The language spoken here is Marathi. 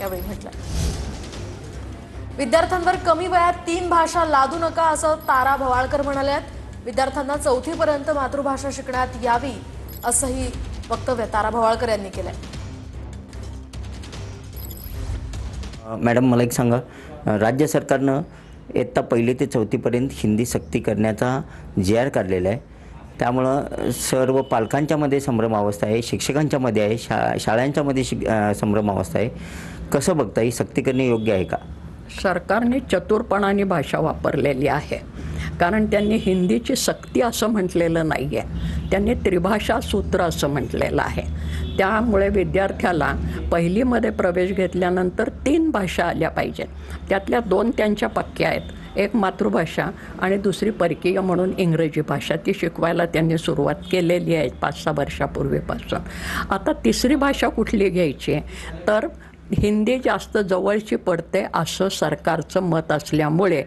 यावेळी म्हटलं। विद्यार्थ्यांवर कमी वयात 3 भाषा लादू नका असं तारा भवाळकर म्हणाल्यात। विद्यार्थ्यांना 4थी पर्यंत मातृभाषा शिकण्यात यावी असंही वक्तव्य तारा भवाळकर यांनी केलंय। मॅडम मला एक सांगा, राज्य सरकारनं इयत्ता 1ली ते 4थी पर्यंत हिंदी सक्ती करण्याचा जी.आर. काढलेला आहे। त्यामुळं सर्व पालकांच्या मध्ये संभ्रम अवस्था आहे, शिक्षकांच्या मध्ये आहे, शाळांच्या मध्ये संभ्रम अवस्था आहे। कसं बघता, ही सक्ती करणे योग्य आहे का? सरकारने चतुरपणाने भाषा वापरलेली आहे, कारण त्यांनी हिंदीची सक्ती असं म्हटलेलं नाही आहे, त्यांनी त्रिभाषा सूत्र असं म्हटलेलं आहे। त्यामुळे विद्यार्थ्याला 1लीमध्ये प्रवेश घेतल्यानंतर 3 भाषा आल्या पाहिजेत, त्यातल्या 2 त्यांच्या पक्क्या आहेत, एक मातृभाषा आणि दुसरी परकीय म्हणून इंग्रजी भाषा, ती शिकवायला त्यांनी सुरुवात केलेली आहे 5-6 वर्षापूर्वीपासून। आता 3री भाषा कुठली घ्यायची तर हिंदी जास्त जवळची पडते असं सरकारचं मत असल्यामुळे